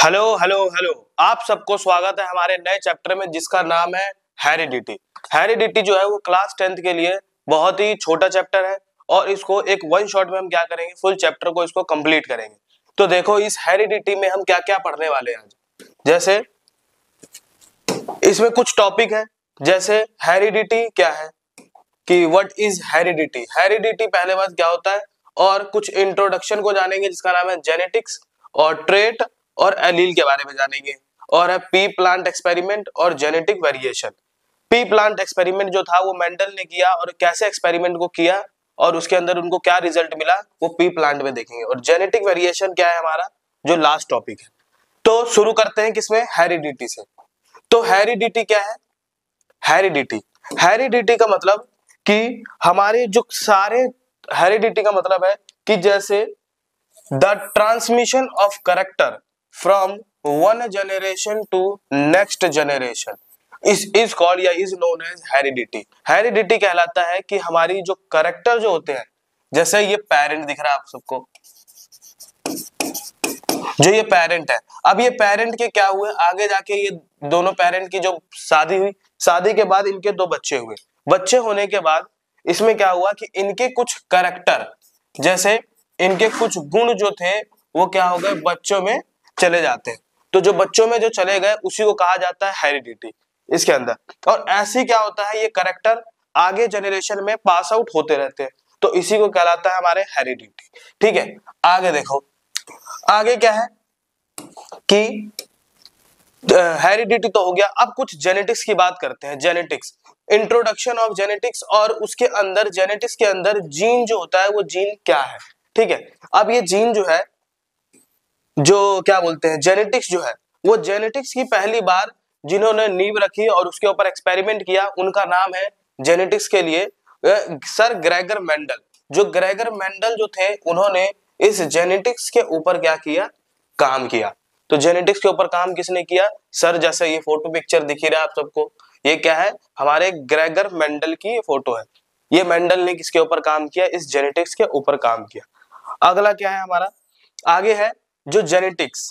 Hello hello hello, आप सबको स्वागत है हमारे नए चैप्टर में जिसका नाम है हेरिडिटी। हेरिडिटी जो है वो क्लास 10th के लिए बहुत ही छोटा चैप्टर है और इसको एक वन शॉट में हम क्या करेंगे, फुल चैप्टर को इसको कंप्लीट करेंगे। तो देखो इस हेरिडिटी में हम क्या क्या पढ़ने वाले हैं आज। जैसे इसमें कुछ टॉपिक है, जैसे हेरिडिटी क्या है कि व्हाट इज हेरिडिटी, हेरिडिटी पहले बात क्या होता है, और कुछ इंट्रोडक्शन को जानेंगे जिसका नाम है जेनेटिक्स, और ट्रेट और एलील के बारे में जानेंगे, और है पी प्लांट एक्सपेरिमेंट और genetic variation. P plant experiment जो था वो मेंडल ने किया और कैसे एक्सपेरिमेंट को किया और उसके अंदर उनको क्या रिजल्ट मिला वो पी प्लांट में देखेंगे। और जेनेटिक वेरिएशन क्या है हमारा जो लास्ट टॉपिक है। तो शुरू करते हैं किसमें, हेरिडिटी से। तो हेरिडिटी क्या है, हेरिडिटी हेरिडिटी का मतलब कि हमारे जो सारे, हेरिडिटी का मतलब है कि जैसे the transmission of character from one generation to next generation is called या is known as heredity. Heredity कहलाता है कि हमारी जो कैरेक्टर जो होते हैं, जैसे ये पेरेंट दिख रहा है आप सबको, जो ये पेरेंट है, अब ये पेरेंट के क्या हुए, आगे जाके ये दोनों पेरेंट की जो शादी हुई, शादी के बाद इनके दो बच्चे हुए, बच्चे होने के बाद इसमें क्या हुआ कि इनके कुछ कैरेक्टर, जैसे इनके कुछ गुण जो थे वो क्या हो गए, बच्चों में चले जाते हैं। तो जो बच्चों में जो चले गए उसी को कहा जाता है हेरिडिटी इसके अंदर। और ऐसे क्या होता है, ये कैरेक्टर आगे जनरेशन में पास आउट होते रहते हैं, तो इसी को कहलाता है हमारे हेरिडिटी। ठीक है, आगे देखो, आगे क्या है कि हेरिडिटी तो हो गया। अब कुछ जेनेटिक्स की बात करते हैं। जेनेटिक्स, इंट्रोडक्शन ऑफ जेनेटिक्स, और उसके अंदर जेनेटिक्स के अंदर जीन जो होता है वो जीन क्या है। ठीक है, अब ये जीन जो है, जो क्या बोलते हैं, जेनेटिक्स जो है वो जेनेटिक्स की पहली बार जिन्होंने नींव रखी और उसके ऊपर एक्सपेरिमेंट किया उनका नाम है जेनेटिक्स के लिए सर ग्रेगर मेंडल। जो ग्रेगर मेंडल जो थे उन्होंने इस जेनेटिक्स के ऊपर क्या किया, काम किया। तो जेनेटिक्स के ऊपर काम किसने किया, सर, जैसे ये फोटो पिक्चर दिख ही रहा है आप सबको, ये क्या है, हमारे ग्रेगर मेंडल की ये फोटो है। ये मेंडल ने किसके ऊपर काम किया, इस जेनेटिक्स के ऊपर काम किया। अगला क्या है हमारा, आगे है जो जेनेटिक्स।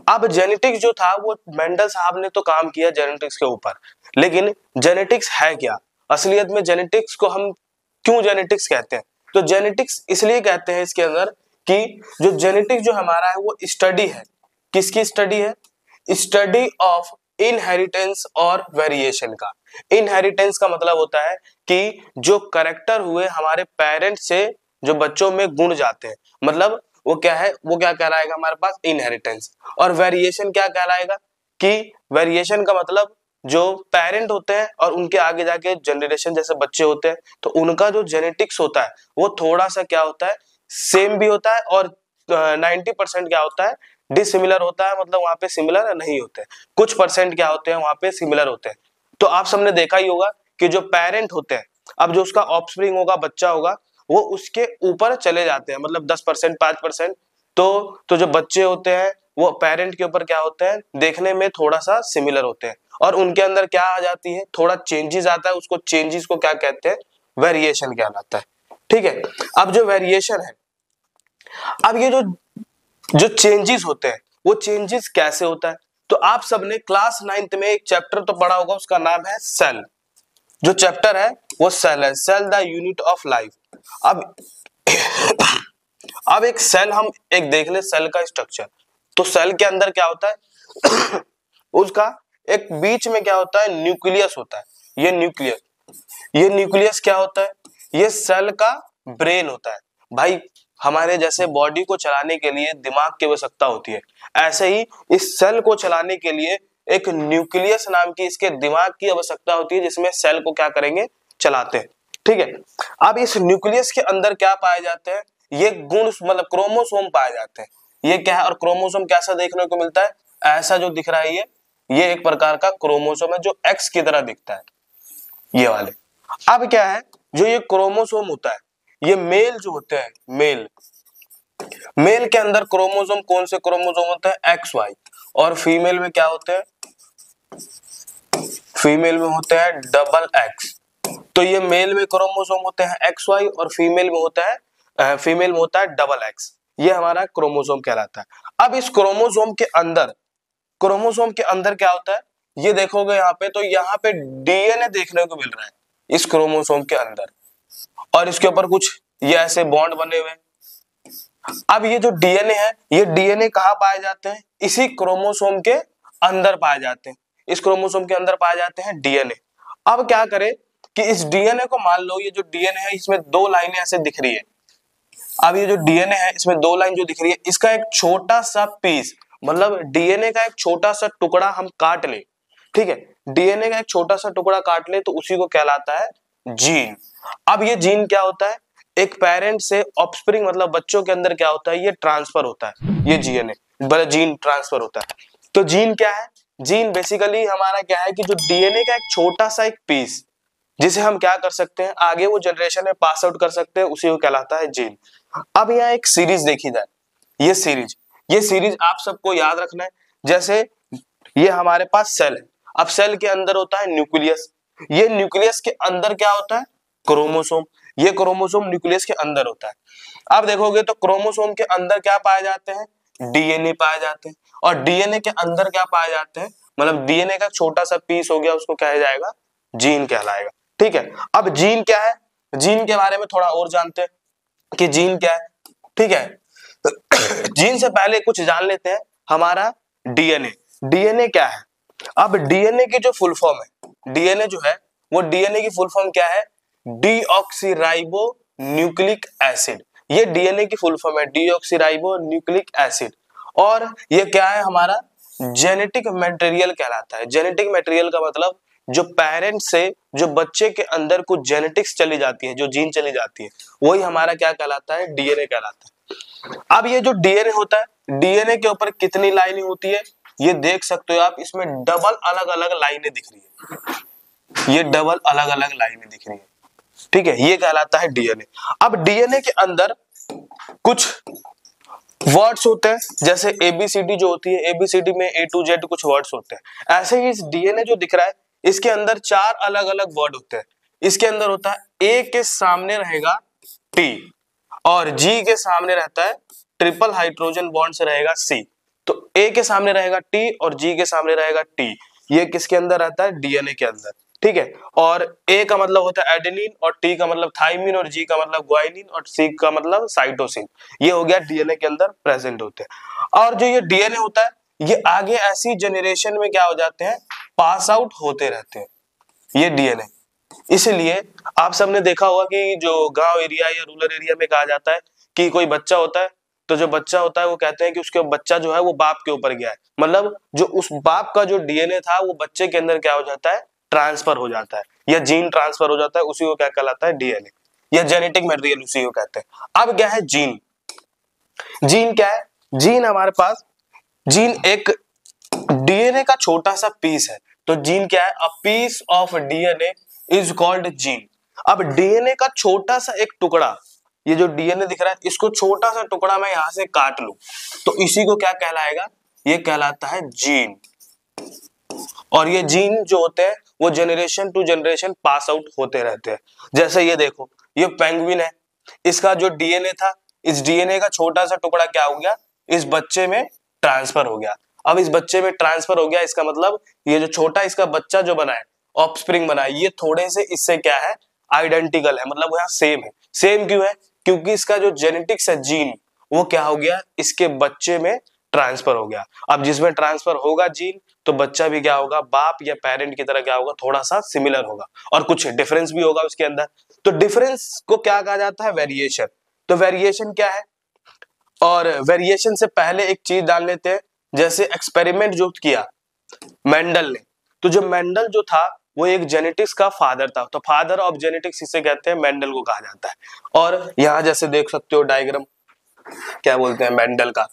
अब जेनेटिक्स जो था वो मेंडल साहब ने तो काम किया जेनेटिक्स के ऊपर, लेकिन जेनेटिक्स है क्या, असलियत में जेनेटिक्स को हम क्यों जेनेटिक्स कहते हैं। तो जेनेटिक्स इसलिए कहते हैं इसके अंदर कि जो जेनेटिक्स जो हमारा है वो स्टडी है, किसकी स्टडी है, स्टडी ऑफ इनहेरिटेंस और वेरिएशन का। इनहेरिटेंस का मतलब होता है कि जो करेक्टर हुए हमारे पेरेंट्स से जो बच्चों में गुण जाते हैं, मतलब वो क्या है, वो क्या कहलाएगा हमारे पास, इनहेरिटेंस। और वेरिएशन क्या कहलाएगा कि वेरिएशन का मतलब जो पेरेंट होते हैं और उनके आगे जाके जनरेशन जैसे बच्चे होते हैं, तो उनका जो जेनेटिक्स होता है वो थोड़ा सा क्या होता है, सेम भी होता है, और 90% क्या होता है, डिसिमिलर होता है, मतलब वहां पे सिमिलर नहीं होते, कुछ परसेंट क्या होते हैं वहां पे सिमिलर होते हैं। तो आप सबने देखा ही होगा कि जो पेरेंट होते हैं, अब जो उसका ऑफस्प्रिंग होगा, बच्चा होगा, वो उसके ऊपर चले जाते हैं, मतलब 10% 5%। तो जो बच्चे होते हैं वो पेरेंट के ऊपर क्या होते हैं, देखने में थोड़ा सा सिमिलर होते हैं, और उनके अंदर क्या आ जाती है, थोड़ा चेंजेस आता है, उसको चेंजेस को क्या कहते हैं, वेरिएशन कहलाता है। ठीक है, अब जो वेरिएशन है, अब ये जो चेंजेस होते हैं वो चेंजेस कैसे होता है, तो आप सबने क्लास 9th में एक चैप्टर तो पढ़ा होगा, उसका नाम है सेल। जो चैप्टर है वो सेल है, cell the unit of life. अब अब एक सेल हम एक देख ले, सेल का स्ट्रक्चर। तो सेल के अंदर क्या होता है उसका एक बीच में क्या होता है, न्यूक्लियस होता है। ये न्यूक्लियस क्या होता है, ये सेल का ब्रेन होता है। भाई हमारे जैसे बॉडी को चलाने के लिए दिमाग की आवश्यकता होती है, ऐसे ही इस सेल को चलाने के लिए एक न्यूक्लियस नाम की इसके दिमाग की आवश्यकता होती है, जिसमें सेल को क्या करेंगे, चलाते हैं। ठीक है, अब इस न्यूक्लियस के अंदर क्या पाए जाते हैं, ये गुण, मतलब क्रोमोसोम पाए जाते हैं। ये क्या है, और क्रोमोसोम कैसा देखने को मिलता है, ऐसा जो दिख रहा है ये एक प्रकार का क्रोमोसोम है जो एक्स की तरह दिखता है, ये वाले। अब क्या है, जो ये क्रोमोसोम होता है, ये मेल जो होते हैं, मेल के अंदर क्रोमोसोम, कौन से क्रोमोसोम होते हैं, एक्स वाई, और फीमेल में क्या होते हैं, फीमेल में होते हैं डबल एक्स। तो ये मेल में क्रोमोसोम होते हैं एक्स वाई, और फीमेल में होता है डबल एक्स। ये हमारा क्रोमोसोम कहलाता है। अब इस क्रोमोसोम के अंदर क्या होता है, ये देखोगे यहाँ पे, तो यहाँ पे डीएनए देखने को मिल रहा है इस क्रोमोसोम के अंदर, और इसके ऊपर कुछ ये ऐसे बॉन्ड बने हुए हैं। अब ये जो डीएनए है, ये डीएनए कहाँ पाए जाते हैं, इसी क्रोमोसोम के अंदर पाए जाते हैं, इस क्रोमोसोम के अंदर पाए जाते हैं डीएनए। अब क्या करें कि इस डीएनए को, मान लो ये जो डीएनए है इसमें दो लाइनें ऐसे दिख रही है। अब ये जो डीएनए है इसमें दो लाइन जो दिख रही है, इसका एक छोटा सा पीस, मतलब डीएनए का एक छोटा सा टुकड़ा हम काट ले, ठीक है, डीएनए का एक छोटा सा टुकड़ा काट ले तो उसी को कहलाता है जीन। अब ये जीन क्या होता है, एक पेरेंट से ऑफस्प्रिंग मतलब बच्चों के अंदर क्या होता है, ये ट्रांसफर होता है, ये जीन ट्रांसफर होता है। तो जीन क्या है, जीन बेसिकली हमारा क्या है कि जो डीएनए का एक छोटा सा एक पीस, जिसे हम क्या कर सकते हैं, आगे वो जनरेशन में पास आउट कर सकते हैं, उसी को कहलाता है जीन। अब यहाँ एक सीरीज देखी जाए, ये सीरीज आप सबको याद रखना है। जैसे ये हमारे पास सेल है, अब सेल के अंदर होता है न्यूक्लियस, ये न्यूक्लियस के अंदर क्या होता है, क्रोमोसोम, ये क्रोमोसोम न्यूक्लियस के अंदर होता है। अब देखोगे तो क्रोमोसोम के अंदर क्या पाए जाते हैं, डीएनए पाए जाते हैं, और डीएनए के अंदर क्या पाए जाते हैं, मतलब डीएनए का छोटा सा पीस हो गया, उसको कहा जाएगा जीन कहलाएगा, ठीक है। अब जीन क्या है, जीन के बारे में थोड़ा और जानते हैं कि जीन क्या है, ठीक है। जीन से पहले कुछ जान लेते हैं, हमारा डीएनए क्या है। अब डीएनए की जो फुल फॉर्म है, डीएनए जो है वो डीएनए की फुल फॉर्म क्या है, डीऑक्सीराइबो न्यूक्लिक एसिड, ये डीएनए की फुल फॉर्म है, डीऑक्सीराइबो न्यूक्लिक एसिड। और ये क्या है, हमारा जेनेटिक मटेरियल कहलाता है। जेनेटिक मटेरियल का मतलब जो पेरेंट से जो बच्चे के अंदर कुछ जेनेटिक्स चली जाती है, जो जीन चली जाती है, वही हमारा क्या कहलाता है, डीएनए कहलाता है। अब ये जो डीएनए होता है, डीएनए के ऊपर कितनी लाइनें होती है, ये देख सकते हो आप, इसमें डबल अलग अलग लाइनें दिख रही है, ये डबल अलग अलग लाइनें दिख रही है, ठीक है, ये कहलाता है डीएनए। अब डीएनए के अंदर कुछ वर्ड्स होते हैं, जैसे एबीसीडी जो होती है, एबीसीडी में ए टू जेड कुछ वर्ड्स होते हैं। ऐसे ही इस डीएनए जो दिख रहा है, इसके अंदर चार अलग अलग वर्ड होते हैं। इसके अंदर होता है ए के सामने रहेगा टी, और जी के सामने रहता है ट्रिपल हाइड्रोजन बॉन्ड से रहेगा सी। तो ए के सामने रहेगा टी और जी के सामने रहेगा टी, ये किसके अंदर रहता है, डीएनए के अंदर, ठीक है। और ए का मतलब होता है एडेनिन, और टी का मतलब थाइमिन, और जी का मतलब ग्वाइनिन, और सी का मतलब साइटोसिन। ये हो गया डीएनए के अंदर प्रेजेंट होते हैं। और जो ये डीएनए होता है, ये आगे ऐसी जनरेशन में क्या हो जाते हैं, पास आउट होते रहते हैं, ये डीएनए। इसलिए आप सबने देखा होगा कि जो गांव एरिया या रूरल एरिया में कहा जाता है कि कोई बच्चा होता है, तो जो बच्चा होता है वो कहते हैं कि उसके बच्चा जो है वो बाप के ऊपर गया है, मतलब जो उस बाप का जो डीएनए था वो बच्चे के अंदर क्या हो जाता है, ट्रांसफर हो जाता है, या जीन ट्रांसफर हो जाता है, उसी को क्या कहलाता है, डीएनए, या जेनेटिक मटेरियल उसी को कहते हैं। अब क्या है जीन, जीन क्या है, जीन हमारे पास, जीन एक डीएनए का छोटा सा पीस है, तो जीन क्या है, a piece of DNA is called gene. अब डीएनए का छोटा सा एक टुकड़ा, ये जो डीएनए दिख रहा है, इसको छोटा सा टुकड़ा मैं यहां से काट लूं तो इसी को क्या कहलाएगा, ये कहलाता है जीन। और ये जीन जो होते हैं वो generation to generation pass out होते रहते हैं। जैसे ये देखो, ये पेंगुइन है, इसका जो डीएनए था, इस डीएनए का छोटा सा टुकड़ा क्या हो गया, इस बच्चे में ट्रांसफर हो गया। अब इस बच्चे में ट्रांसफर हो गया, इसका मतलब ये जो छोटा इसका बच्चा जो बना है, ऑफस्प्रिंग बना है, ये थोड़े से इससे क्या है, आइडेंटिकल है, मतलब वो यहाँ सेम है। सेम क्यों है, क्योंकि इसका जो जेनेटिक्स है जीन, वो क्या हो गया, इसके बच्चे में ट्रांसफर हो गया। अब जिसमें ट्रांसफर होगा जीन, तो बच्चा भी क्या होगा, बाप या पेरेंट की तरह क्या होगा, थोड़ा सा सिमिलर होगा, और कुछ डिफरेंस भी होगा उसके अंदर। तो डिफरेंस को क्या कहा जाता है, वेरिएशन। तो वेरिएशन क्या है, और वेरिएशन से पहले एक चीज डाल लेते हैं, जैसे एक्सपेरिमेंट जो किया मेंडल ने, तो जो मेंडल जो था वो एक जेनेटिक्स का फादर था, तो फादर ऑफ जेनेटिक्स इसे कहते हैं, मेंडल को कहा जाता है। और यहाँ जैसे देख सकते हो डायग्राम, क्या बोलते हैं, मेंडल का।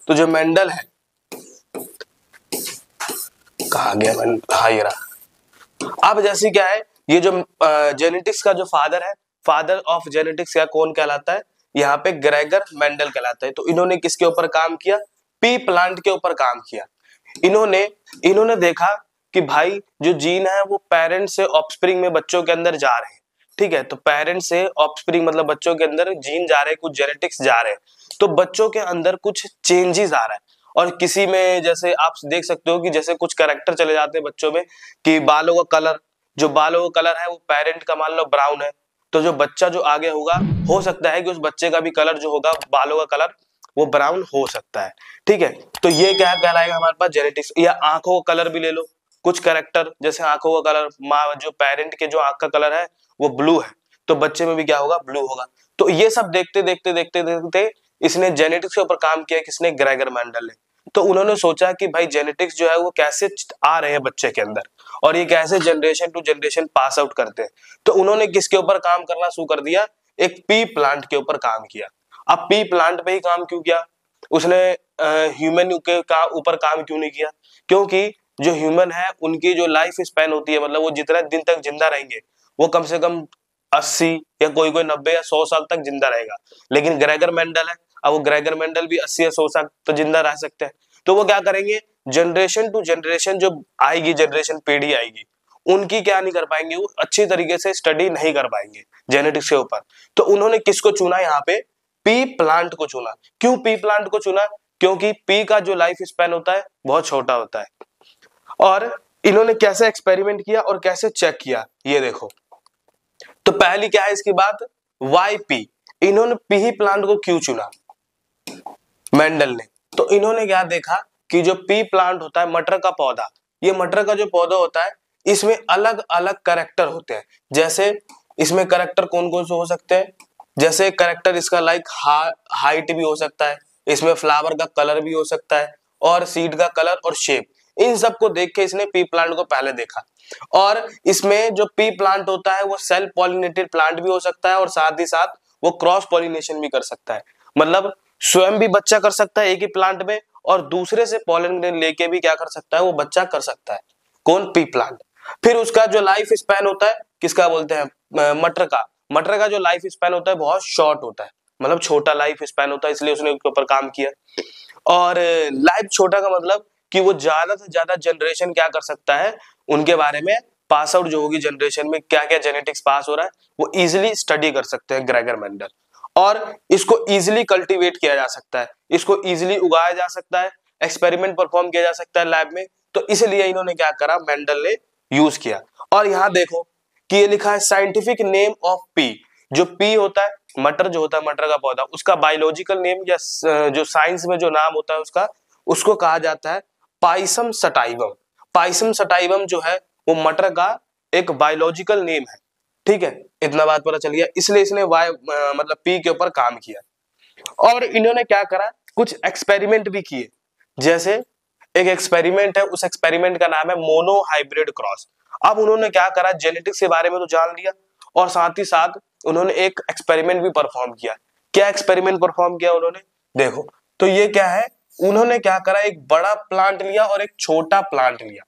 तो जो मेंडल है, कहा गया, हाँ ये रहा। अब जैसे क्या है, ये जो जेनेटिक्स का जो फादर है, फादर ऑफ जेनेटिक्स का कौन कहलाता है, यहाँ पे ग्रेगर मेंडल कहलाता है। तो इन्होंने किसके ऊपर काम किया, पी प्लांट के ऊपर काम किया। इन्होंने देखा कि भाई जो जीन है वो पेरेंट से ऑफस्प्रिंग में बच्चों के अंदर जा रहे हैं, ठीक है। तो पेरेंट से ऑफस्प्रिंग मतलब बच्चों के अंदर जीन जा रहे हैं, कुछ जेनेटिक्स जा रहे हैं, तो बच्चों के अंदर कुछ चेंजेस आ रहा है। और किसी में जैसे आप देख सकते हो कि जैसे कुछ कैरेक्टर चले जाते हैं बच्चों में कि बालों का कलर, जो बालों का कलर है वो पेरेंट का मान लो ब्राउन है, तो जो बच्चा जो आगे होगा हो सकता है कि उस बच्चे का भी कलर जो होगा बालों का कलर वो ब्राउन हो सकता है। ठीक है, तो ये क्या कहलाएगा हमारे पास जेनेटिक्स। या आंखों का कलर भी ले लो, कुछ कैरेक्टर जैसे आंखों का कलर, माँ जो पेरेंट के जो आंख का कलर है वो ब्लू है, तो बच्चे में भी क्या होगा, ब्लू होगा। तो ये सब देखते देखते देखते देखते इसने जेनेटिक्स के ऊपर काम किया, किसने, ग्रेगर मेंडल ने। तो उन्होंने सोचा कि भाई जेनेटिक्स जो है वो कैसे आ रहे हैं बच्चे के अंदर और ये कैसे generation to generation pass out करते हैं। तो उन्होंने किसके ऊपर काम करना शुरू कर दिया, एक पी प्लांट के ऊपर काम किया। अब पी प्लांट पे ही काम क्यों किया उसने, ह्यूमन के ऊपर काम क्यों नहीं किया, क्योंकि जो ह्यूमन है उनकी जो लाइफ स्पैन होती है, मतलब वो जितने दिन तक जिंदा रहेंगे वो कम से कम 80 या कोई 90 या 100 साल तक जिंदा रहेगा। लेकिन ग्रेगर मेंडल है, अब वो ग्रेगर मेंडल भी 80 या 100 साल तो जिंदा रह सकते हैं। तो वो क्या करेंगे, जनरेशन टू जनरेशन जो आएगी, जनरेशन पीढ़ी आएगी, उनकी क्या नहीं कर पाएंगे, वो अच्छी तरीके से स्टडी नहीं कर पाएंगे जेनेटिक्स के ऊपर। तो उन्होंने किसको चुना यहाँ पे, पी प्लांट को चुना। क्यों पी प्लांट को चुना, क्योंकि पी का जो लाइफ स्पैन होता है बहुत छोटा होता है। और इन्होंने कैसे एक्सपेरिमेंट किया और कैसे चेक किया, ये देखो। तो पहली क्या है इसकी बात, वाई पी। इन्होंने पी प्लांट को क्यों चुना मेंडल ने, तो इन्होंने क्या देखा कि जो पी प्लांट होता है, मटर का पौधा, ये मटर का जो पौधा होता है इसमें अलग अलग कैरेक्टर होते हैं। जैसे इसमें कैरेक्टर कौन कौन से हो सकते हैं, जैसे कैरेक्टर इसका लाइक हाइट भी हो सकता है, इसमें फ्लावर का कलर भी हो सकता है, और सीड का कलर और शेप, इन सब को देख के इसने पी प्लांट को पहले देखा। और इसमें जो पी प्लांट होता है वो सेल्फ पॉलिनेटेड प्लांट भी हो सकता है और साथ ही साथ वो क्रॉस पॉलिनेशन भी कर सकता है, मतलब स्वयं भी बच्चा कर सकता है एक ही प्लांट में और दूसरे से पॉलन लेके भी क्या कर सकता है, वो बच्चा कर सकता है। कौन, पी प्लांट। फिर उसका जो लाइफ स्पैन होता है, किसका बोलते हैं, मटर का जो लाइफ स्पैन होता है बहुत शॉर्ट होता है, मतलब छोटा लाइफ स्पैन होता है, इसलिए उसने उसके ऊपर काम किया। और लाइफ छोटा का मतलब कि वो ज्यादा से ज्यादा जनरेशन क्या कर सकता है, उनके बारे में पास आउट जो होगी जनरेशन में क्या क्या जेनेटिक्स पास हो रहा है वो इजिली स्टडी कर सकते हैं ग्रेगर मेंडल। और इसको इजिली कल्टीवेट किया जा सकता है, इसको इजिली उगाया जा सकता है, एक्सपेरिमेंट परफॉर्म किया जा सकता है लैब में। तो इसलिए इन्होंने क्या करा, मेंडल ने यूज किया। और यहाँ देखो कि ये लिखा है साइंटिफिक नेम ऑफ पी। जो पी होता है, मटर जो होता है, मटर का पौधा, उसका बायोलॉजिकल नेम या जो साइंस में जो नाम होता है उसका, उसको कहा जाता है पाइसम सटाइवम। पाइसम सटाइवम जो है वो मटर का एक बायोलॉजिकल नेम है। ठीक है, इतना बात पता चल गया, इसलिए इसने वाई मतलब पी के ऊपर काम किया। और इन्होंने क्या करा, कुछ एक्सपेरिमेंट भी किए। जैसे एक एक्सपेरिमेंट है, उस एक्सपेरिमेंट का नाम है मोनो हाइब्रिड क्रॉस। अब उन्होंने क्या करा, जेनेटिक्स के बारे में तो जान लिया और साथ ही साथ उन्होंने एक एक्सपेरिमेंट भी परफॉर्म किया। क्या एक्सपेरिमेंट परफॉर्म किया उन्होंने, देखो। तो ये क्या है, उन्होंने क्या करा, एक बड़ा प्लांट लिया और एक छोटा प्लांट लिया।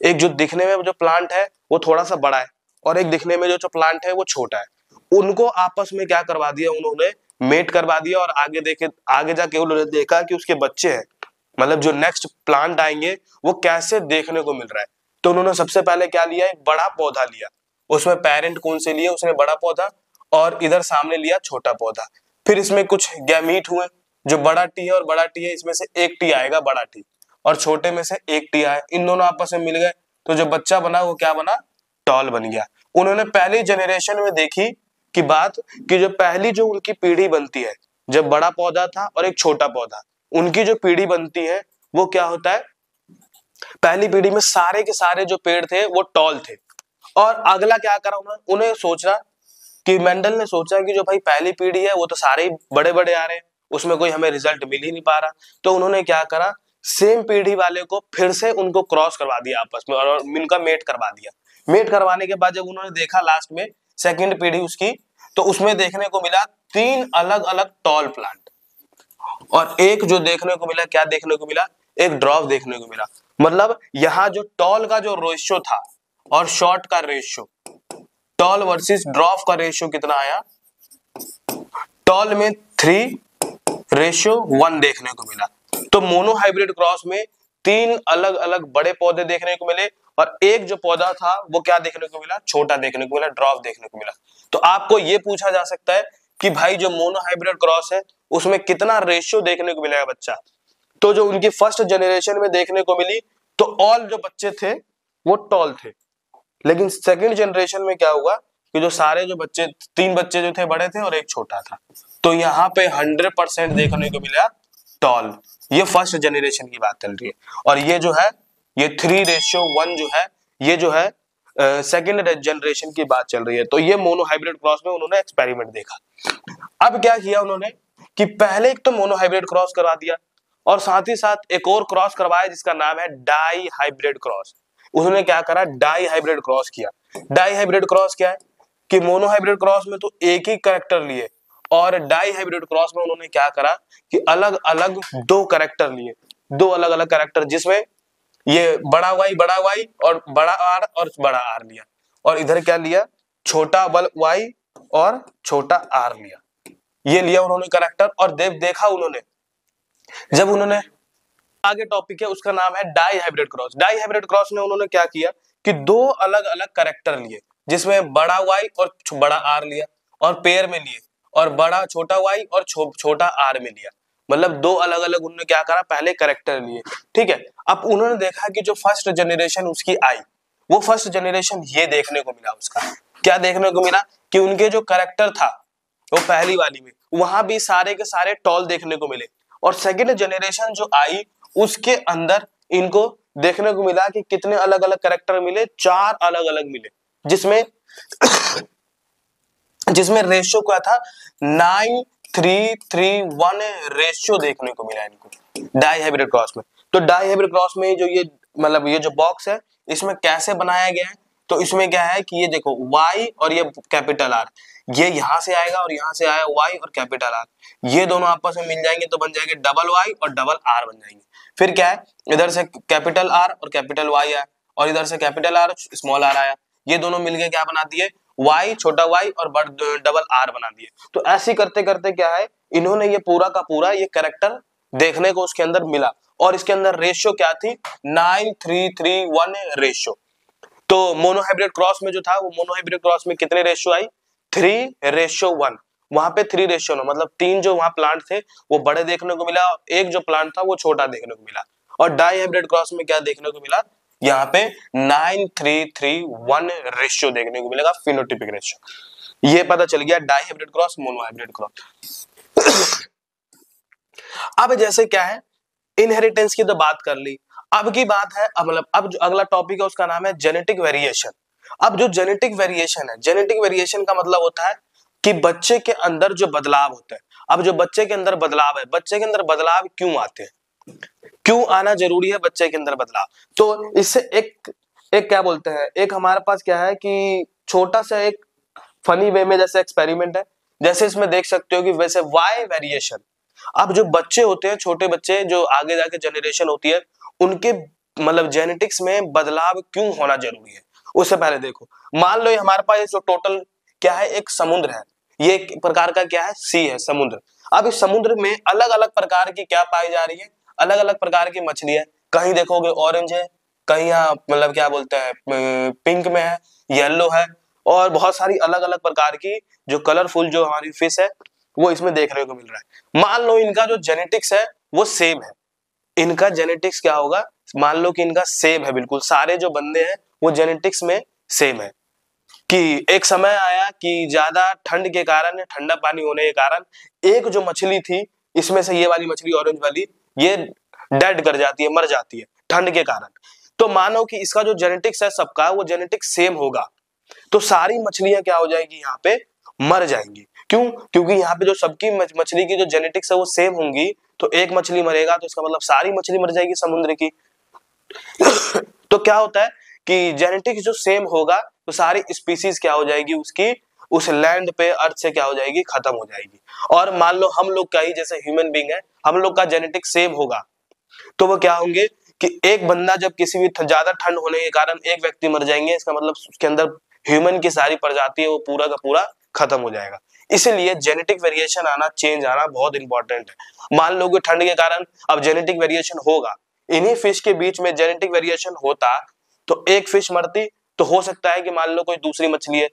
एक जो दिखने में जो प्लांट है वो थोड़ा सा बड़ा है और एक दिखने में जो प्लांट है वो छोटा है। उनको आपस में क्या करवा दिया, उन्होंने मेट करवा दिया और आगे जाके उन्होंने देखा कि उसके बच्चे हैं, मतलब जो नेक्स्ट प्लांट आएंगे वो कैसे देखने को मिल रहा है। तो उन्होंने सबसे पहले क्या लिया, एक बड़ा पौधा लिया, उसमें पेरेंट कौन से लिए, उसने बड़ा पौधा, और इधर सामने लिया छोटा पौधा। फिर इसमें कुछ गैमीट हुए, जो बड़ा टी है और बड़ा टी है, इसमें से एक टी आएगा बड़ा टी और छोटे में से एक टी आया, इन दोनों आपस में मिल गए, तो जो बच्चा बना वो क्या बना, टॉल बन गया। उन्होंने पहली जनरेशन में देखी कि बात कि जो पहली जो उनकी पीढ़ी बनती है, जब बड़ा पौधा था और एक छोटा पौधा, उनकी जो पीढ़ी बनती है वो क्या होता है, पहली पीढ़ी में सारे के सारे जो पेड़ थे वो टॉल थे। और अगला क्या करा उन्हें सोचा कि मेंडल ने सोचा कि जो भाई पहली पीढ़ी है वो तो सारे ही बड़े बड़े आ रहे हैं, उसमें कोई हमें रिजल्ट मिल ही नहीं पा रहा। तो उन्होंने क्या करा, सेम पीढ़ी वाले को फिर से उनको क्रॉस करवा दिया आपस में और उनका मेट करवा दिया। मेट करवाने के बाद जब उन्होंने देखा लास्ट में सेकंड पीढ़ी उसकी, तो उसमें देखने को मिला 3 अलग अलग टॉल प्लांट और एक जो देखने को मिला, क्या देखने को मिला, एक ड्रॉप देखने को मिला। मतलब यहाँ जो टॉल का जो रेशियो था और शॉर्ट का रेशियो, टॉल वर्सेस ड्रॉप का रेशियो कितना आया, टॉल में 3:1 देखने को मिला। तो मोनो हाइब्रिड क्रॉस में 3 अलग अलग बड़े पौधे देखने को मिले और एक जो पौधा था वो क्या देखने को मिला, छोटा देखने को मिला, ड्रॉप देखने को मिला। तो आपको ये पूछा जा सकता है कि भाई जो मोनो हाइब्रिड क्रॉस है उसमें कितना रेशियो देखने को मिलेगा बच्चा, तो जो उनकी फर्स्ट जनरेशन में देखने को मिली तो ऑल जो बच्चे थे वो टॉल थे, लेकिन सेकंड जनरेशन में क्या हुआ कि जो सारे जो बच्चे, 3 बच्चे जो थे बड़े थे और एक छोटा था, तो यहाँ पे 100% देखने को मिला टॉल। ये फर्स्ट जनरेशन की बात चल रही है। और ये जो है ये 3:1 जो है ये जो है सेकंड जनरेशन की बात चल रही है। तो ये मोनो हाइब्रिड क्रॉस में उन्होंने एक्सपेरिमेंट देखा। अब क्या किया उन्होंने कि पहले एक तो मोनो हाइब्रिड क्रॉस करवा दिया और साथ ही साथ एक और क्रॉस करवाया जिसका नाम है डाई हाइब्रिड क्रॉस। उन्होंने क्या करा, डाई हाइब्रिड क्रॉस किया। डाई हाइब्रिड क्रॉस क्या है कि मोनो हाइब्रिड क्रॉस में तो एक ही कैरेक्टर लिए, और डाई हाइब्रिड क्रॉस में उन्होंने क्या करा कि अलग अलग 2 कैरेक्टर लिए, 2 अलग अलग कैरेक्टर, जिसमें ये बड़ा वाई और बड़ा आर और बड़ा आर लिया, और इधर क्या लिया, छोटा वाई और छोटा आर लिया। ये लिया उन्होंने कैरेक्टर और देखा उन्होंने, जब उन्होंने आगे टॉपिक है उसका नाम है dihybrid cross. Dihybrid cross में उन्होंने क्या किया कि 2 अलग अलग कैरेक्टर लिए, जिसमें बड़ा वाई और बड़ा आर लिया और पेयर में लिए, और बड़ा छोटा वाई और छोटा आर में लिया, मतलब 2 अलग अलग उन्होंने क्या करा, पहले कैरेक्टर लिए। ठीक है, अब उन्होंने देखा कि जो फर्स्ट जनरेशन उसकी आई, वो फर्स्ट जनरेशन ये देखने को मिला, उसका क्या देखने को मिला कि उनके जो कैरेक्टर था वो पहली वाली में वहां भी सारे के सारे टॉल देखने को मिले, और सेकंड जनरेशन जो आई उसके अंदर इनको देखने को मिला कि कितने अलग अलग कैरेक्टर मिले, 4 अलग अलग मिले, जिसमें रेशियो क्या था, 9:3:1 रेशियो देखने को मिला इनको डाई हाइब्रिड क्रॉस में। तो डाई हाइब्रिड क्रॉस में जो ये मतलब ये जो बॉक्स है इसमें कैसे बनाया गया है, तो इसमें क्या है कि ये देखो y और ये कैपिटल R, ये यहां से आएगा और यहां से आया y और कैपिटल R, ये दोनों आपस में मिल जाएंगे तो बन जाएंगे डबल y और डबल R बन जाएंगे। फिर क्या है, इधर से कैपिटल R और कैपिटल Y आया और इधर से कैपिटल R स्मॉल r आया, ये दोनों मिलके क्या बना दिए, y छोटा y और डबल R बना दिए। तो ऐसे करते करते क्या है, इन्होंने ये पूरा का पूरा ये कैरेक्टर देखने को उसके अंदर मिला, और इसके अंदर रेशियो क्या थी, 9:3:1 रेशियो। तो मोनो हाइब्रिड क्रॉस में जो था वो मोनो हाइब्रिड क्रॉस में कितने रेशियो आई, 3:1। वहां पे 3:1 मतलब 3 जो वहां प्लांट थे वो बड़े देखने को मिला, एक जो प्लांट था वो छोटा देखने को मिला। और डाई हाइब्रिड क्रॉस में क्या देखने को मिला, यहाँ पे 9:3:1 रेशियो देखने को मिलेगा, फिनोटाइपिक रेशियो। ये पता चल गया dihybrid cross, monohybrid cross. अब जैसे क्या है, इनहेरिटेंस की तो बात कर ली, अब की बात है अब जो अगला टॉपिक है उसका नाम है जेनेटिक वेरिएशन। अब जो जेनेटिक वेरिएशन है, जेनेटिक वेरिएशन का मतलब होता है कि बच्चे के अंदर जो बदलाव होते हैं। अब जो बच्चे के अंदर बदलाव है, बच्चे के अंदर बदलाव क्यों आते हैं, क्यों आना जरूरी है बच्चे के अंदर बदलाव, तो इससे एक क्या बोलते हैं, एक हमारे पास क्या है कि छोटा सा एक फनी वे में जैसे एक्सपेरिमेंट है, जैसे इसमें देख सकते हो कि वैसे वाई वेरिएशन। अब जो बच्चे होते हैं, छोटे बच्चे जो आगे जाके जनरेशन होती है, उनके मतलब जेनेटिक्स में बदलाव क्यों होना जरूरी है, उससे पहले देखो, मान लो हमारे पास जो टोटल क्या है, एक समुद्र है, ये एक प्रकार का क्या है, सी है, समुद्र। अब इस समुद्र में अलग अलग प्रकार की क्या पाई जा रही है, अलग अलग प्रकार की मछली है, कहीं देखोगे ऑरेंज है, कहीं यहाँ मतलब क्या बोलते हैं पिंक में है, येलो है, और बहुत सारी अलग अलग प्रकार की जो कलरफुल जो हमारी फिश है वो इसमें देखने को मिल रहा है। मान लो इनका जो जेनेटिक्स है वो सेम है, इनका जेनेटिक्स क्या होगा, मान लो कि इनका सेम है, बिल्कुल सारे जो बंदे हैं वो जेनेटिक्स में सेम है, कि एक समय आया कि ज्यादा ठंड के कारण, ठंडा पानी होने के कारण एक जो मछली थी, इसमें से ये वाली मछली ऑरेंज वाली, ये डेड कर जाती है, मर जाती है ठंड के कारण। तो मानो कि इसका जो जेनेटिक्स है सबका वो जेनेटिक्स सेम होगा, तो सारी मछलियां क्या हो जाएगी, यहाँ पे मर जाएंगी। क्यों, क्योंकि यहाँ पे जो सबकी मछली की जो जेनेटिक्स है वो सेम होंगी, तो एक मछली मरेगा तो इसका मतलब सारी मछली मर जाएगी समुद्र की। तो क्या होता है कि जेनेटिक्स जो सेम होगा तो सारी स्पीसीज क्या हो जाएगी उसकी, उस लैंड पे अर्थ से क्या हो जाएगी, खत्म हो जाएगी। और मान लो हम लोग का ही जैसे ह्यूमन बींग है, हम लोग का जेनेटिक्स सेम होगा, तो वो क्या होंगे कि एक बंदा जब किसी भी ज्यादा ठंड होने के कारण एक व्यक्ति मर जाएंगे, इसका मतलब उसके अंदर ह्यूमन की सारी प्रजाति है वो पूरा का पूरा खत्म हो जाएगा। इसीलिए जेनेटिक वेरिएशन आना, चेंज आना बहुत इंपॉर्टेंट है। मान लो कि ठंड के कारण अब जेनेटिक वेरिएशन होगा, इन्हीं फिश के बीच में जेनेटिक वेरिएशन होता तो एक फिश मरती, तो हो सकता है कि मान लो कोई दूसरी मछली है,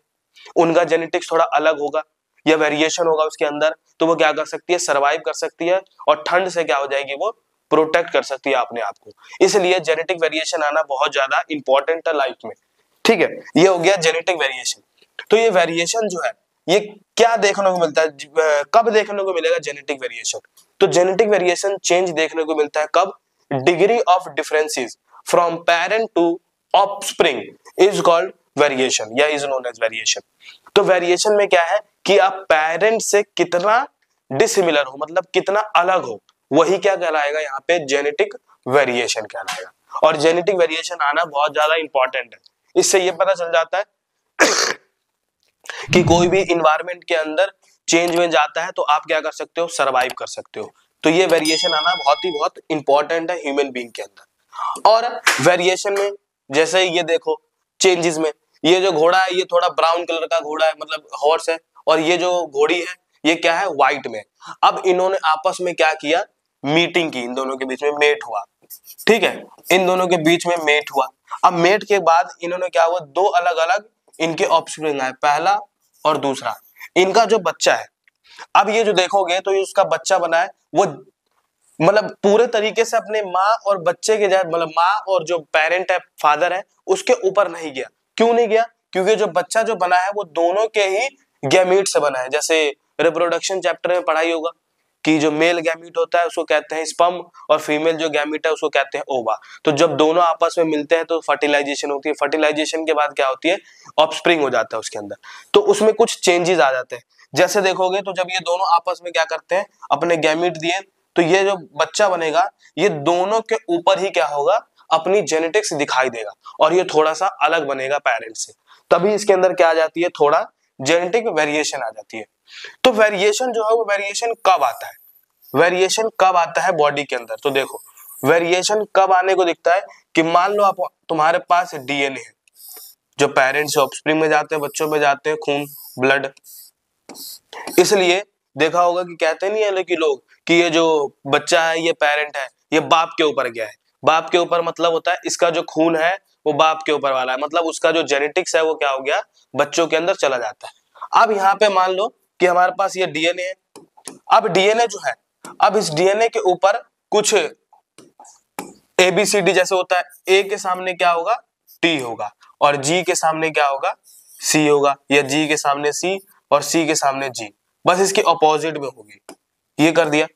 उनका जेनेटिक्स थोड़ा अलग होगा या वेरिएशन होगा उसके अंदर, तो वो क्या कर सकती है, सरवाइव कर सकती है और ठंड से क्या हो जाएगी, वो प्रोटेक्ट कर सकती है अपने आप को। इसलिए जेनेटिक वेरिएशन आना बहुत ज्यादा इंपॉर्टेंट है लाइफ में। ठीक है, ये हो गया जेनेटिक वेरिएशन। तो ये वेरिएशन जो है ये क्या देखने को मिलता है, कब देखने को मिलेगा जेनेटिक वेरिएशन? तो जेनेटिक वेरिएशन चेंज देखने को मिलता है कब? Degree of differences from parent to offspring is called variation या इज नोन एज वेरिएशन। तो वेरिएशन में क्या है कि आप पेरेंट से कितना डिसिमिलर हो, मतलब कितना अलग हो, वही क्या कहलाएगा यहाँ पे? जेनेटिक वेरिएशन कहलाएगा। और जेनेटिक वेरिएशन आना बहुत ज्यादा इंपॉर्टेंट है। इससे ये पता चल जाता है कि कोई भी इन्वायरमेंट के अंदर चेंज में जाता है तो आप क्या कर सकते हो? सरवाइव कर सकते हो। तो ये वेरिएशन आना बहुत इंपॉर्टेंट है ह्यूमन बीइंग के अंदर। और वेरिएशन में जैसे ये देखो चेंजेस में, ये जो घोड़ा है ये थोड़ा ब्राउन कलर का घोड़ा है, मतलब हॉर्स है, और ये जो घोड़ी है ये क्या है? व्हाइट में। अब इन्होंने आपस में क्या किया? मीटिंग की, इन दोनों के बीच में मेट हुआ। ठीक है, इन दोनों के बीच में मेट हुआ। अब मेट के बाद इन्होंने क्या हुआ? दो अलग अलग इनके ऑफस्प्रिंग आए, पहला और दूसरा। इनका जो बच्चा है, अब ये जो देखोगे तो ये उसका बच्चा बना है, वो मतलब पूरे तरीके से अपने माँ और बच्चे के जैसे, मतलब माँ और जो पेरेंट है, फादर है, उसके ऊपर नहीं गया। क्यों नहीं गया? क्योंकि जो बच्चा जो बना है वो दोनों के ही गैमीट से बना है। जैसे रिप्रोडक्शन चैप्टर में पढ़ाई होगा कि जो मेल गैमीट होता है उसको कहते हैं स्पर्म, और फीमेल जो गैमीट है उसको कहते हैं ओवा। तो जब दोनों आपस में मिलते हैं तो फर्टिलाइजेशन होती है। फर्टिलाइजेशन के बाद क्या होती है? ऑफस्प्रिंग हो जाता है उसके अंदर। तो उसमें कुछ चेंजेस आ जाते हैं। जैसे देखोगे तो जब ये दोनों आपस में क्या करते हैं? अपने गैमीट दिए, तो ये जो बच्चा बनेगा ये दोनों के ऊपर ही क्या होगा? अपनी जेनेटिक्स दिखाई देगा, और ये थोड़ा सा अलग बनेगा पेरेंट्स से। तभी इसके अंदर क्या आ जाती है? थोड़ा जेनेटिक वेरिएशन आ जाती है। तो वेरिएशन जो है वो वेरिएशन कब आता है? वेरिएशन कब आता है बॉडी के अंदर? तो देखो वेरिएशन कब आने को दिखता है कि मान लो आप, तुम्हारे पास डीएनए है जो पेरेंट्स से ऑफस्प्रिंग में जाते हैं, बच्चों में जाते हैं, खून, ब्लड। इसलिए देखा होगा कि कहते नहीं है कि लोग कि ये जो बच्चा है ये पेरेंट है, ये बाप के ऊपर गया है। बाप के ऊपर मतलब होता है इसका जो खून है वो बाप के ऊपर वाला है, मतलब उसका जो जेनेटिक्स है वो क्या हो गया? बच्चों के अंदर चला जाता है। अब यहाँ पे मान लो कि हमारे पास ये डीएनए है। अब डीएनए जो है, अब इस डीएनए के ऊपर कुछ ABCD जैसे होता है, ए के सामने क्या होगा? टी होगा, और जी के सामने क्या होगा? सी होगा, या जी के सामने सी और सी के सामने जी, बस इसके ऑपोजिट में होगी। ये कर दिया।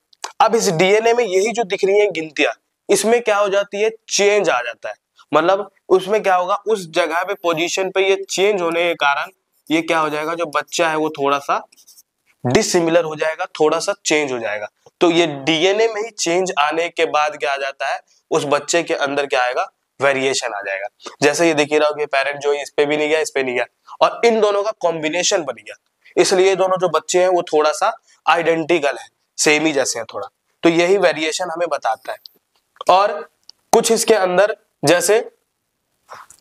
अब इस डीएनए में यही जो दिख रही है गिनतियां, इसमें क्या हो जाती है? चेंज आ जाता है। मतलब उसमें क्या होगा? उस जगह पे पोजीशन पे ये चेंज होने के कारण ये क्या हो जाएगा? जो बच्चा है वो थोड़ा सा डिसिमिलर हो जाएगा, थोड़ा सा चेंज हो जाएगा। तो ये डीएनए में ही चेंज आने के बाद क्या आ जाता है? उस बच्चे के अंदर क्या आएगा? वेरिएशन आ जाएगा। जैसे ये देखिए रहा हो कि पेरेंट जो इस पे भी नहीं गया, इस पे नहीं गया, और इन दोनों का कॉम्बिनेशन बन गया। इसलिए दोनों जो बच्चे हैं वो थोड़ा सा आइडेंटिकल है, सेम ही जैसे हैं थोड़ा। तो यही वेरिएशन हमें बताता है। और कुछ इसके अंदर जैसे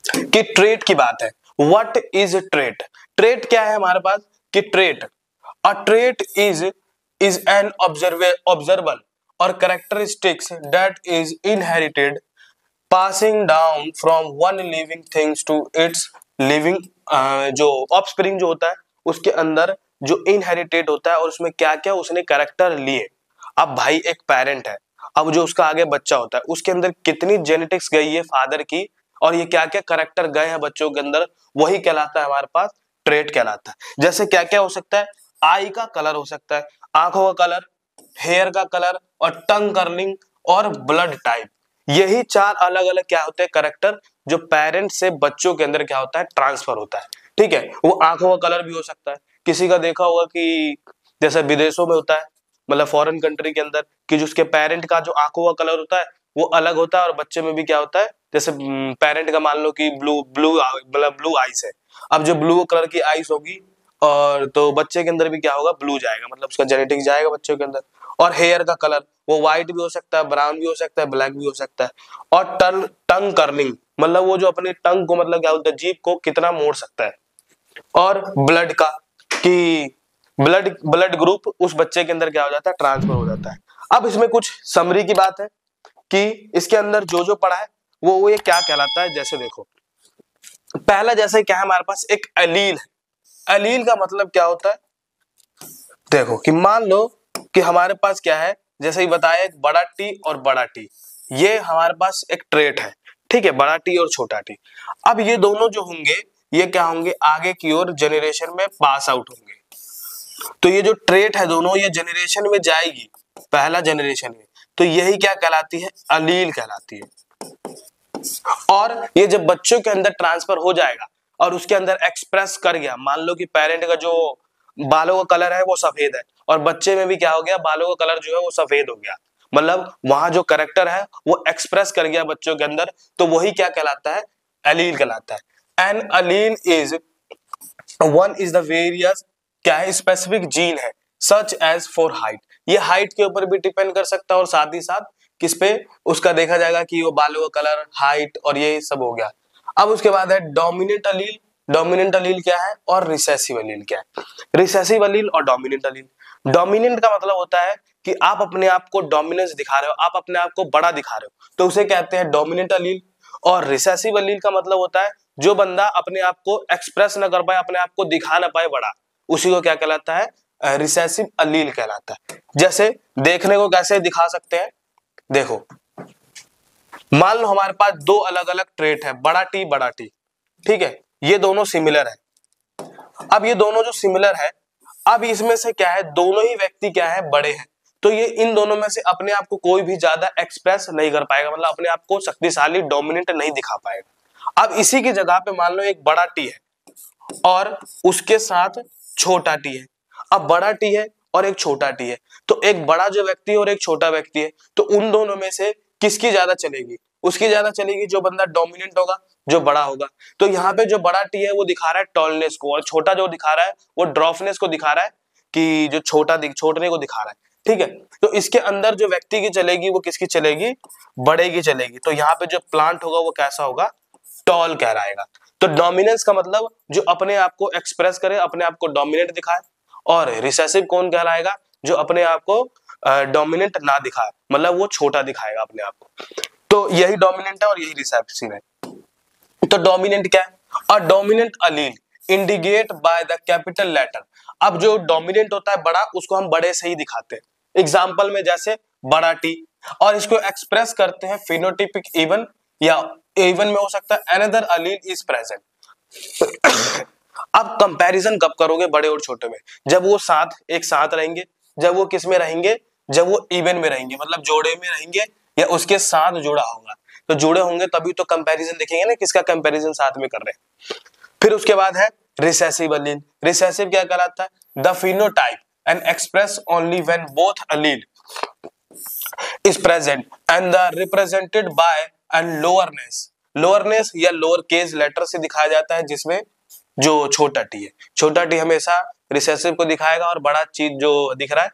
कि ट्रेट की बात है। What is trait? ट्रेट क्या है हमारे पास? कि trait, a trait is an observable और characteristics that is inherited passing down from one living things to its living, जो ऑफस्प्रिंग जो होता है उसके अंदर जो इनहेरिटेड होता है और उसमें क्या क्या उसने कैरेक्टर लिए। अब भाई एक पेरेंट है, अब जो उसका आगे बच्चा होता है उसके अंदर कितनी जेनेटिक्स गई है फादर की, और ये क्या क्या कैरेक्टर गए हैं बच्चों के अंदर, वही कहलाता है हमारे पास ट्रेट कहलाता है। जैसे क्या क्या हो सकता है? आई का कलर हो सकता है, आंखों का कलर, हेयर का कलर, और टंग कर्लिंग, और ब्लड टाइप। यही चार अलग अलग क्या होते हैं? कैरेक्टर, जो पेरेंट्स से बच्चों के अंदर क्या होता है? ट्रांसफर होता है। ठीक है, वो आंखों का कलर भी हो सकता है। किसी का देखा होगा कि जैसे विदेशों में होता है, मतलब फॉरेन कंट्री के अंदर, कि जो उसके पेरेंट का जो आंखों का कलर होता है वो अलग होता है, और बच्चे में भी क्या होता है? जैसे पेरेंट का मान लो कि ब्लू ब्लू मतलब ब्लू आइस है, अब जो ब्लू कलर की आइस होगी और तो बच्चे के अंदर भी क्या होगा? ब्लू जाएगा, मतलब उसका जेनेटिक्स जाएगा बच्चों के अंदर। और हेयर का कलर वो व्हाइट भी हो सकता है, ब्राउन भी हो सकता है, ब्लैक भी हो सकता है। और टंग कर्लिंग, मतलब वो जो अपनी टंग को, मतलब क्या होता है? जीभ को कितना मोड़ सकता है। और ब्लड का, कि ब्लड ग्रुप उस बच्चे के अंदर क्या हो जाता है? ट्रांसफर हो जाता है। अब इसमें कुछ समरी की बात है कि इसके अंदर जो जो पढ़ा है वो ये क्या कहलाता है। जैसे देखो पहला जैसे क्या है हमारे पास? एक एलील है। एलील का मतलब क्या होता है? देखो कि मान लो कि हमारे पास क्या है? जैसे ही बताया एक बड़ा टी और बड़ा टी, ये हमारे पास एक ट्रेट है, ठीक है, बड़ा टी और छोटा टी। अब ये दोनों जो होंगे ये क्या होंगे, आगे की ओर जनरेशन में पास आउट होंगे। तो ये जो ट्रेट है दोनों ये जनरेशन में जाएगी, पहला जनरेशन में, तो यही क्या कहलाती है, अलील कहलाती है। और ये जब बच्चों के अंदर ट्रांसफर हो जाएगा और उसके अंदर एक्सप्रेस कर गया, मान लो कि पेरेंट का जो बालों का कलर है वो सफेद है और बच्चे में भी क्या हो गया, बालों का कलर जो है वो सफेद हो गया, मतलब वहां जो करेक्टर है वो एक्सप्रेस कर गया बच्चों के अंदर, तो वही क्या कहलाता है, एलील कहलाता है। An allele is one is the various, क्या है, स्पेसिफिक जीन है, सच एज फॉर हाइट, ये हाइट के ऊपर भी डिपेंड कर सकता है और साथ ही साथ किस पे, उसका देखा जाएगा कि वो बालों का कलर, हाइट और ये सब हो गया। अब उसके बाद है डोमिनेंट अलील। डोमिनेंट अलील क्या है और रिसेसिव अलील क्या है। रिसेसिव अलील और डोमिनेंट अलील। डोमिनेंट का मतलब होता है कि आप अपने आप को डोमिनेंस दिखा रहे हो, आप अपने आप को बड़ा दिखा रहे हो, तो उसे कहते हैं डोमिनेंट अलील। और रिसेसिव अलील का मतलब होता है जो बंदा अपने आप को एक्सप्रेस ना कर पाए, अपने आप को दिखा ना पाए बड़ा, उसी को क्या कहलाता है, रिसेसिव अलील कहलाता है। जैसे देखने को कैसे दिखा सकते हैं, देखो मान लो हमारे पास दो अलग अलग ट्रेट है, बड़ा टी, ठीक है, ये दोनों सिमिलर है। अब ये दोनों जो सिमिलर है, अब इसमें से क्या है, दोनों ही व्यक्ति क्या है, बड़े हैं, तो ये इन दोनों में से अपने आप को कोई भी ज्यादा एक्सप्रेस नहीं कर पाएगा, मतलब अपने आप को शक्तिशाली डोमिनेंट नहीं दिखा पाएगा। अब इसी की जगह पे मान लो एक बड़ा टी है और उसके साथ छोटा टी है। अब बड़ा टी है और एक छोटा टी है, तो एक बड़ा जो व्यक्ति है और एक छोटा व्यक्ति है, तो उन दोनों में से किसकी ज्यादा चलेगी, उसकी ज्यादा चलेगी जो बंदा डोमिनेंट होगा, जो बड़ा होगा। तो यहाँ पे जो बड़ा टी है वो दिखा रहा है टॉलनेस को, और छोटा जो दिखा रहा है वो ड्रॉफनेस को दिखा रहा है, कि जो छोटने को दिखा रहा है, ठीक है। तो इसके अंदर जो व्यक्ति की चलेगी वो किसकी चलेगी, बड़े की चलेगी। तो यहाँ पे जो प्लांट होगा वो कैसा होगा, टॉल कहलाएगा। तो डोमिनेंस का मतलब जो अपने आप को एक्सप्रेस करे, अपने आप को डोमिनेट दिखाए, और रिसेसिव कौन कहलाएगा, जो अपने आप को डोमिनेंट ना दिखाए, मतलब वो छोटा दिखाएगा अपने आप को। तो यही डोमिनेंट है और यही रिसेसिव है। तो डोमिनेंट क्या है, a dominant allele indicate by the capital letter. अब जो डोमिनेंट होता है बड़ा, उसको हम बड़े से ही दिखाते हैं, एग्जांपल में जैसे बड़ा टी, और इसको एक्सप्रेस करते हैं फिनोटिपिक इवन, या इवन में हो सकता है अनदर अलील इज प्रेजेंट। अब कंपैरिजन कब करोगे बड़े और छोटे में, जब वो साथ एक साथ रहेंगे, जब वो किस में रहेंगे, जब वो इवन में रहेंगे, मतलब जोड़े में रहेंगे या उसके साथ जुड़ा होगा, तो जुड़े होंगे तभी तो कंपैरिजन देखेंगे ना, किसका कंपैरिजन साथ में कर रहे हैं। फिर उसके बाद है रिसेसिव अलील। रिसेसिव क्या कहलाता है, the phenotype and express only when both allele is present and the represented by and lowerness. Lowerness या लोअर केस लेटर से दिखाया जाता है, जिसमें जो छोटा टी है, छोटा टी हमेशा रिसेसिव को दिखाएगा और बड़ा चीज जो दिख रहा है,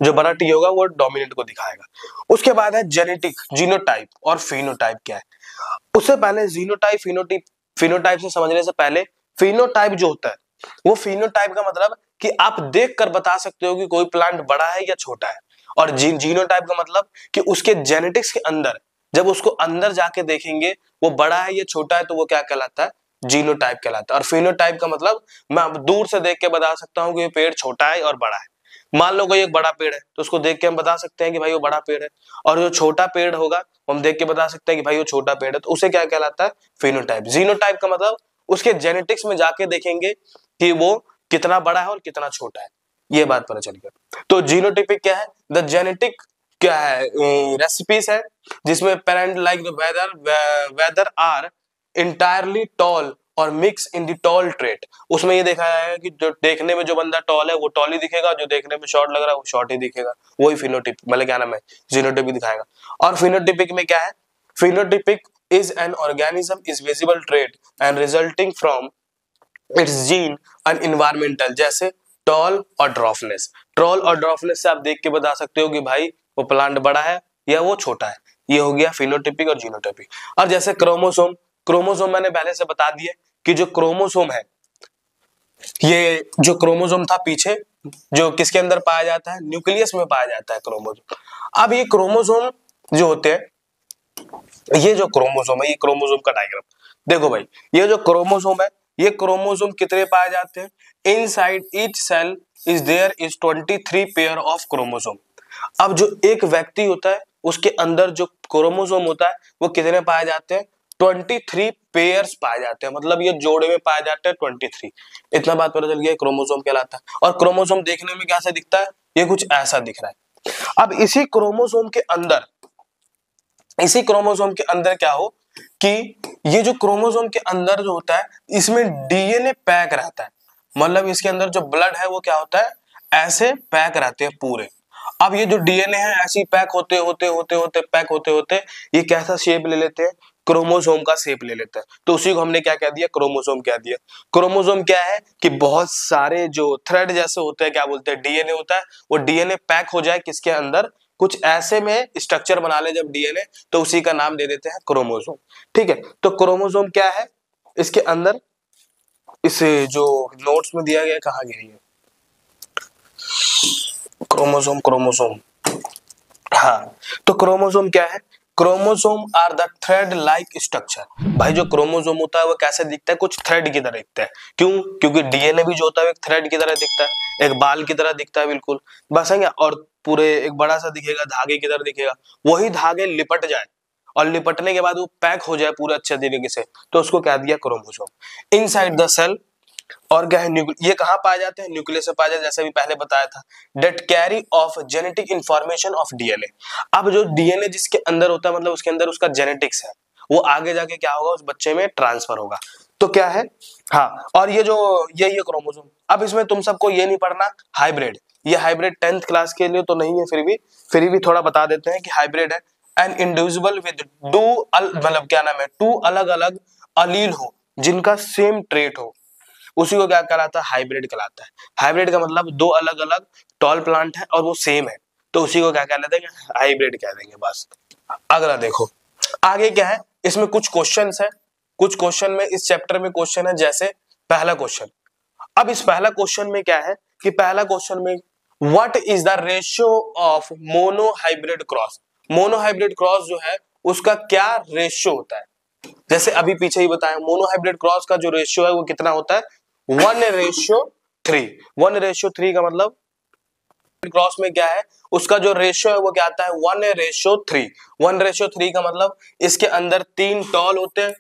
जो बड़ा टी होगा वो डोमिनेंट को दिखाएगा। उसके बाद है जेनेटिक, जीनोटाइप और फिनोटाइप क्या है। उससे पहले जीनोटाइप फिनोटाइप से समझने से पहले फिनोटाइप जो होता है, वो फिनोटाइप का मतलब कि आप देख कर बता सकते हो कि कोई प्लांट बड़ा है या छोटा है, और जीनोटाइप का मतलब कि उसके जेनेटिक्स के अंदर, जब उसको अंदर जाके देखेंगे वो बड़ा है या छोटा है, तो वो क्या कहलाता है, जीनोटाइप कहलाता है। और फिनोटाइप का मतलब मैं दूर से देख के बता सकता हूँ कि ये पेड़ छोटा है और बड़ा है। मान लो कोई एक बड़ा पेड़ है तो उसको देख के हम बता सकते हैं कि भाई वो बड़ा पेड़ है, और जो छोटा पेड़ होगा हम देख के बता सकते हैं कि भाई वो छोटा पेड़ है, तो उसे क्या कहलाता है, फिनोटाइप। जीनोटाइप का मतलब उसके जेनेटिक्स में जाके देखेंगे कि वो कितना बड़ा है और कितना छोटा है, ये बात पता चल गया। तो जीनोटिपिक क्या है, द जेनेटिक क्या है, रेसिपीज है जिसमें parent like the weather are entirely tall और mix in the tall trait. उसमें ये देखा है कि जो देखने में जो बंदा टॉल है वो टॉल ही दिखेगा, जो देखने में शॉर्ट लग रहा है वो शॉर्ट ही दिखेगा, वही फिनोटिप मतलब क्या नाम है, जीनोटिपिक दिखाएगा। और फिनोटिपिक में क्या है, phenotypic is an organism is visible trait and resulting from its gene and environmental, जैसे टॉल और ड्रॉफनेस। टॉल और ड्रॉफनेस से आप देख के बता सकते हो कि भाई वो प्लांट बड़ा है या वो छोटा है। ये हो गया फिनोटिपिक और जीनोटिपिक। और जैसे क्रोमोसोम, क्रोमोसोम मैंने पहले से बता दिया कि जो क्रोमोसोम है, ये जो क्रोमोसोम था पीछे, जो किसके अंदर पाया जाता है, न्यूक्लियस में पाया जाता है क्रोमोसोम। अब ये क्रोमोसोम जो होते हैं, ये जो क्रोमोसोम है, ये क्रोमोसोम का डायग्राम देखो भाई, ये जो क्रोमोसोम है, ये क्रोमोसोम कितने पाए जाते हैं, inside each cell is there is 23 pair of chromosome. अब जो एक व्यक्ति होता है उसके अंदर जो क्रोमोसोम होता है वो कितने पाए जाते हैं, 23 पेयर्स पाए जाते हैं, मतलब ये जोड़े में पाए जाते हैं 23। इतना बात पता चल गया क्रोमोसोम कहलाता है। और क्रोमोसोम देखने में कैसा दिखता है, ये कुछ ऐसा दिख रहा है। अब इसी क्रोमोसोम के अंदर क्या हो कि ये जो क्रोमोसोम के अंदर जो होता है इसमें डीएनए पैक रहता है, मतलब इसके अंदर जो ब्लड है वो क्या होता है, ऐसे पैक रहते हैं पूरे। अब ये जो डीएनए है ऐसे ही पैक होते होते ये कैसा शेप ले लेते हैं, क्रोमोसोम का शेप ले लेते हैं। तो उसी को हमने क्या कह दिया, क्रोमोसोम कह दिया। क्रोमोसोम क्या है कि बहुत सारे जो थ्रेड जैसे होते हैं, क्या बोलते हैं, डीएनए होता है, वो डीएनए पैक हो जाए किसके अंदर, कुछ ऐसे में स्ट्रक्चर बना ले जब डीएनए, तो उसी का नाम दे देते हैं क्रोमोसोम। ठीक है, तो क्रोमोसोम क्या है, इसके अंदर इसे जो नोट्स में दिया गया, कहाँ गया ये क्रोमोसोम, हाँ, तो क्रोमोसोम क्या है, chromosome are the thread like structure. भाई जो क्रोमोसोम होता है वो कैसे दिखता है, कुछ थ्रेड की तरह दिखता है। क्यों, क्योंकि डीएनए भी जो होता है एक थ्रेड की तरह दिखता है, एक बाल की तरह दिखता है, बिल्कुल बस है क्या, और पूरे एक बड़ा सा दिखेगा, धागे की तरह दिखेगा। वही धागे लिपट जाए और लिपटने के बाद वो पैक हो जाए पूरे अच्छे तरीके से, तो उसको कह दिया क्रोमोसोम। इनसाइड द सेल, और क्या है, ये कहाँ पाए जाते हैं, न्यूक्लियस में पाए जाते हैं, जैसे भी पहले बताया था। That carry of genetic information of DNA. अब जो डीएनए जिसके अंदर होता है, मतलब उसके अंदर उसका जेनेटिक्स है, वो आगे जाके क्या होगा, उस बच्चे में ट्रांसफर होगा। तो क्या है, हाँ, और ये जो ये क्रोमोसोम। अब इसमें तुम सबको ये नहीं पढ़ना हाइब्रिड, ये हाइब्रिड 10th क्लास के लिए तो नहीं है, फिर भी थोड़ा बता देते हैं कि हाइब्रिड है एन इंडिविजुअल विद मतलब क्या नाम है, 2 अलग अलग अलील हो जिनका सेम ट्रेट हो, उसी को क्या कहलाता है, हाइब्रिड कहलाता है। हाइब्रिड का मतलब 2 अलग अलग टॉल प्लांट है और वो सेम है, तो उसी को क्या कहलाते हैं, हाइब्रिड कह देंगे बस। अगला देखो आगे क्या है, इसमें कुछ क्वेश्चंस है, कुछ क्वेश्चन में इस चैप्टर में क्वेश्चन है, जैसे पहला क्वेश्चन। अब इस पहला क्वेश्चन में क्या है कि पहला क्वेश्चन में what is the ratio of monohybrid cross. Monohybrid cross जो है उसका क्या रेशियो होता है, जैसे अभी पीछे ही बताया, मोनोहाइब्रिड क्रॉस का जो रेशियो है वो कितना होता है, 1:3। 1:3 का मतलब क्रॉस में क्या है, उसका जो रेशियो है वो क्या आता है, 1:3। 1:3 का मतलब इसके अंदर 3 टॉल होते हैं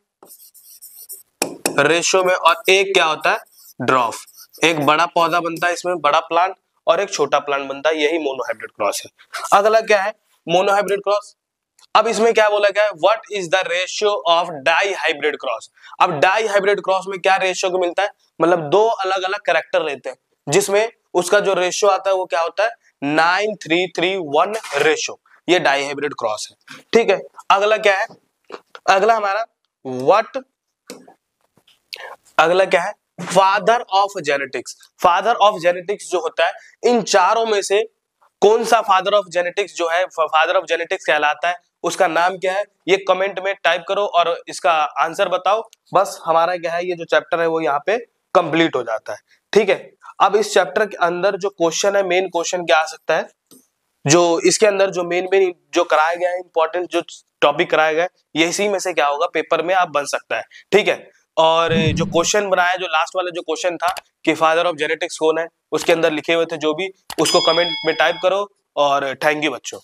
रेशियो में, और एक क्या होता है, ड्रॉफ। एक बड़ा पौधा बनता है इसमें, बड़ा प्लांट, और एक छोटा प्लांट बनता है, यही मोनोहाइब्रिड क्रॉस है। अगला क्या है, मोनोहाइब्रिड क्रॉस। अब इसमें क्या बोला गया है, what is the ratio of dihybrid cross. अब डाई हाइब्रिड क्रॉस में क्या रेशियो को मिलता है, मतलब 2 अलग अलग कैरेक्टर रहते हैं, जिसमें उसका जो रेशियो आता है वो क्या होता है, 9:3:1 रेशियो। ये डाई हाइब्रिड क्रॉस है। ठीक है, अगला क्या है, अगला हमारा अगला क्या है, father of genetics. Father of genetics जो होता है, इन चारों में से कौन सा फादर ऑफ जेनेटिक्स जो है, फादर ऑफ जेनेटिक्स कहलाता है, उसका नाम क्या है, ये कमेंट में टाइप करो और इसका आंसर बताओ। बस हमारा क्या है, ये जो चैप्टर है वो यहाँ पे कंप्लीट हो जाता है। ठीक है, अब इस चैप्टर के अंदर जो क्वेश्चन है, मेन क्वेश्चन क्या आ सकता है, जो इसके अंदर जो मेन जो कराया गया है, इंपॉर्टेंट जो टॉपिक कराया गया है, ये इसी में से क्या होगा, पेपर में आप बन सकता है। ठीक है, और जो क्वेश्चन बनाया, जो लास्ट वाला जो क्वेश्चन था कि फादर ऑफ जेनेटिक्स कौन है, उसके अंदर लिखे हुए थे जो भी, उसको कमेंट में टाइप करो। और थैंक यू बच्चों।